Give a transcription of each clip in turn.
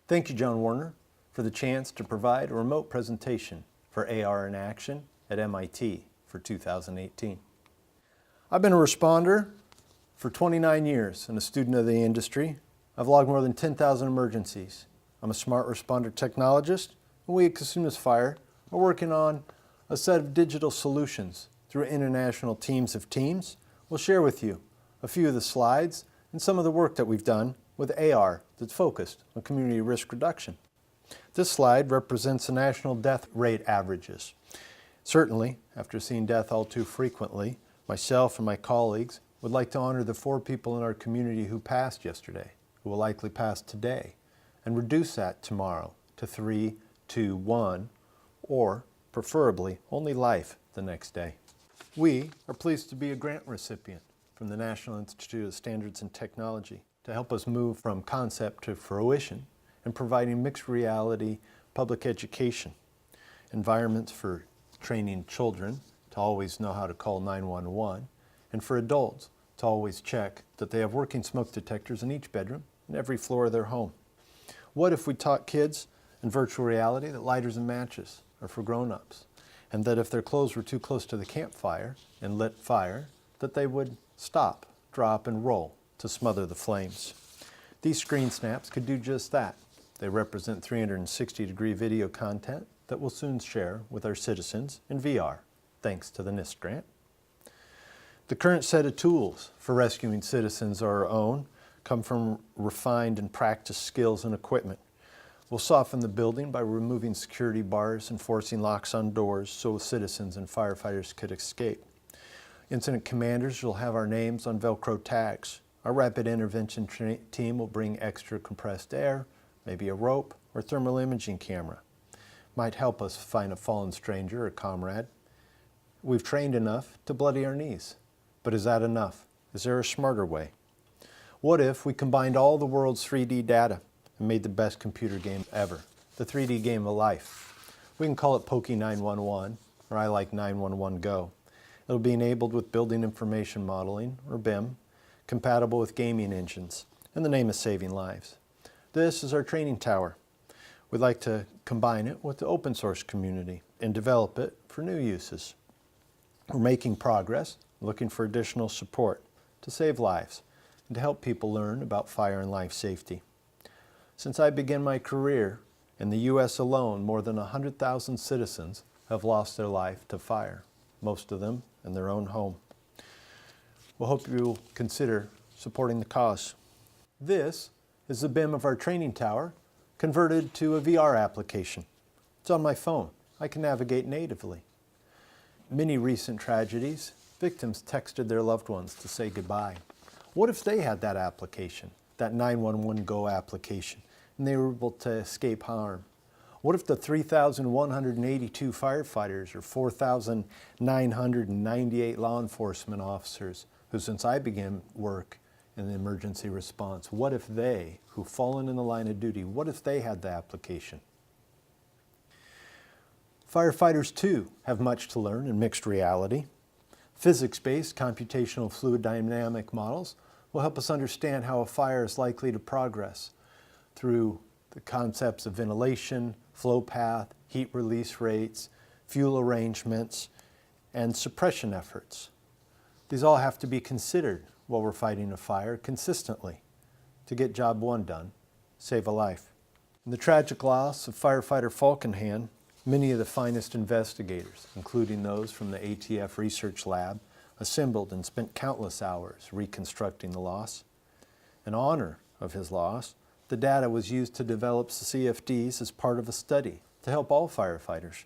Thank you, John Warner, for the chance to provide a remote presentation for AR in Action at MIT for 2018. I've been a responder for 29 years and a student of the industry. I've logged more than 10,000 emergencies. I'm a smart responder technologist, and we at Casunas Fire are working on a set of digital solutions through international teams of teams. We'll share with you a few of the slides and some of the work that we've done with AR that's focused on community risk reduction. This slide represents the national death rate averages. Certainly, after seeing death all too frequently, myself and my colleagues would like to honor the 4 people in our community who passed yesterday, who will likely pass today, and reduce that tomorrow to 3, 2, 1, or preferably only life the next day. We are pleased to be a grant recipient from the National Institute of Standards and Technology to help us move from concept to fruition in providing mixed reality public education, environments for training children to always know how to call 911, and for adults to always check that they have working smoke detectors in each bedroom and every floor of their home. What if we taught kids in virtual reality that lighters and matches are for grown-ups, and that if their clothes were too close to the campfire and lit fire, that they would stop, drop, and roll to smother the flames. These screen snaps could do just that. They represent 360-degree video content that we'll soon share with our citizens in VR, thanks to the NIST grant. The current set of tools for rescuing citizens of our own come from refined and practiced skills and equipment. We'll soften the building by removing security bars and forcing locks on doors so citizens and firefighters could escape. Incident commanders will have our names on Velcro tags. Our rapid intervention team will bring extra compressed air, maybe a rope or thermal imaging camera. Might help us find a fallen stranger or comrade. We've trained enough to bloody our knees. But is that enough? Is there a smarter way? What if we combined all the world's 3D data and made the best computer game ever, the 3D game of life? We can call it Poke 911, or I like 911 Go. It'll be enabled with building information modeling, or BIM, compatible with gaming engines, and the name is saving lives. This is our training tower. We'd like to combine it with the open source community and develop it for new uses. We're making progress, looking for additional support to save lives and to help people learn about fire and life safety. Since I began my career, in the U.S. alone, more than 100,000 citizens have lost their life to fire, most of them in their own home. We'll hope you'll consider supporting the cause. This is the BIM of our training tower converted to a VR application. It's on my phone. I can navigate natively. Many recent tragedies, victims texted their loved ones to say goodbye. What if they had that application, that 911 Go application, and they were able to escape harm? What if the 3,182 firefighters or 4,998 law enforcement officers who, since I began work in the emergency response, what if they, who've fallen in the line of duty, what if they had the application? Firefighters, too, have much to learn in mixed reality. Physics-based computational fluid dynamic models will help us understand how a fire is likely to progress through the concepts of ventilation, flow path, heat release rates, fuel arrangements, and suppression efforts. These all have to be considered while we're fighting a fire consistently to get job 1 done, save a life. In the tragic loss of firefighter Falkenhand, many of the finest investigators, including those from the ATF Research Lab, assembled and spent countless hours reconstructing the loss. In honor of his loss, the data was used to develop CFDs as part of a study to help all firefighters.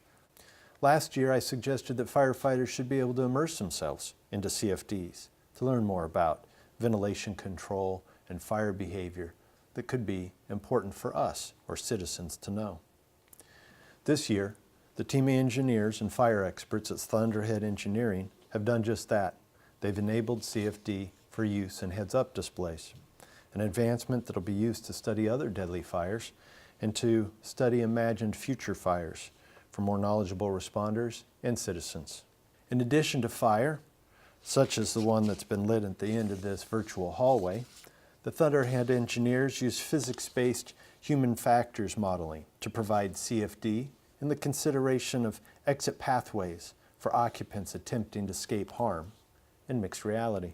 Last year, I suggested that firefighters should be able to immerse themselves into CFDs to learn more about ventilation control and fire behavior that could be important for us or citizens to know. This year, the team of engineers and fire experts at Thunderhead Engineering have done just that. They've enabled CFD for use in heads-up displays, an advancement that will be used to study other deadly fires and to study imagined future fires for more knowledgeable responders and citizens. In addition to fire, such as the one that's been lit at the end of this virtual hallway, The Thunderhead engineers use physics-based human factors modeling to provide CFD in the consideration of exit pathways for occupants attempting to escape harm in mixed reality.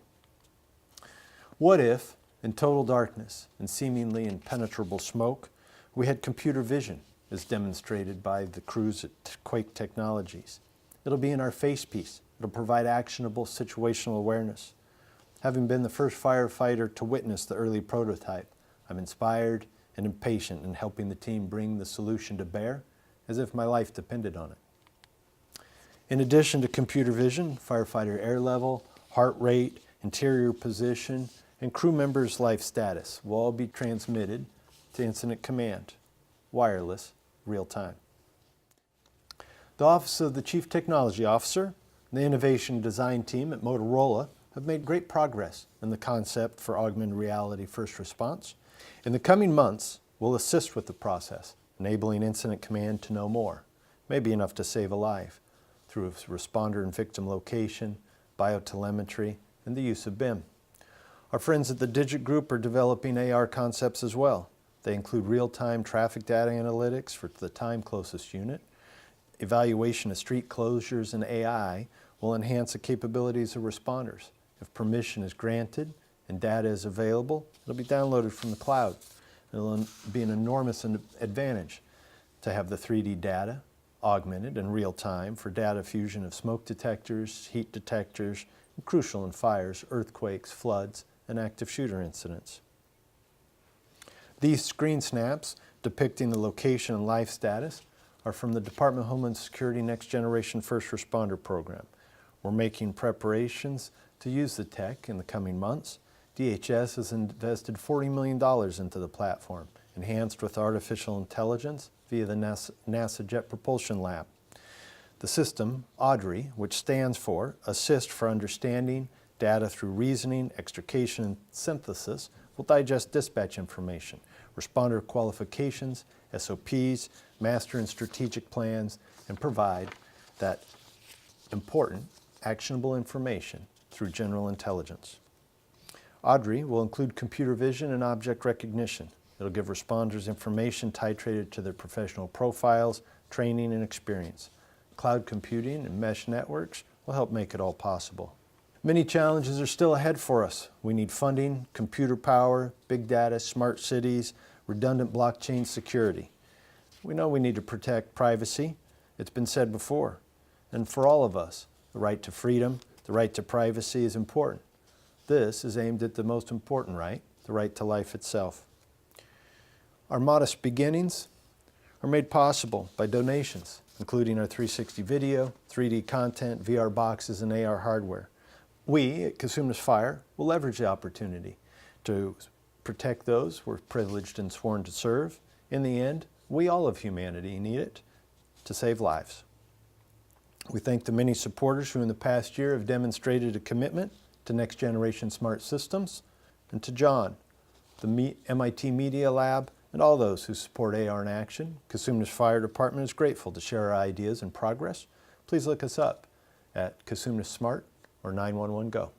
What if, in total darkness and seemingly impenetrable smoke, we had computer vision as demonstrated by the crews at Quake Technologies? It'll be in our facepiece. It'll provide actionable situational awareness. Having been the first firefighter to witness the early prototype, I'm inspired and impatient in helping the team bring the solution to bear as if my life depended on it. In addition to computer vision, firefighter air level, heart rate, interior position, and crew members' life status will all be transmitted to incident command, wireless, real time. The Office of the Chief Technology Officer and the Innovation Design team at Motorola have made great progress in the concept for augmented reality first response. In the coming months, we'll assist with the process, enabling incident command to know more, maybe enough to save a life, through responder and victim location, biotelemetry, and the use of BIM. Our friends at the Digit Group are developing AR concepts as well. They include real-time traffic data analytics for the time closest unit. Evaluation of street closures and AI will enhance the capabilities of responders. If permission is granted and data is available, it'll be downloaded from the cloud. It'll be an enormous advantage to have the 3D data augmented in real time for data fusion of smoke detectors, heat detectors, and crucial in fires, earthquakes, floods, and active shooter incidents. These screen snaps depicting the location and life status are from the Department of Homeland Security Next Generation First Responder Program. We're making preparations to use the tech in the coming months. DHS has invested $40 million into the platform, enhanced with artificial intelligence via the NASA Jet Propulsion Lab. The system, ARiA, which stands for Assist for Understanding Data Through Reasoning, Extrication, and Synthesis, will digest dispatch information, responder qualifications, SOPs, master and strategic plans, and provide that important, actionable information through general intelligence. ARiA will include computer vision and object recognition. It'll give responders information titrated to their professional profiles, training, and experience. Cloud computing and mesh networks will help make it all possible. Many challenges are still ahead for us. We need funding, computer power, big data, smart cities, redundant blockchain security. We know we need to protect privacy. It's been said before. And for all of us, the right to freedom, the right to privacy is important. This is aimed at the most important right, the right to life itself. Our modest beginnings are made possible by donations, including our 360 video, 3D content, VR boxes, and AR hardware. We at Cosumnes Fire will leverage the opportunity to protect those we're privileged and sworn to serve. In the end, we all of humanity need it to save lives. We thank the many supporters who in the past year have demonstrated a commitment to next generation smart systems, and to John, the MIT Media Lab, and all those who support AR in action. Cosumnes Fire Department is grateful to share our ideas and progress. Please look us up at Cosumnes Smart or 911 Go.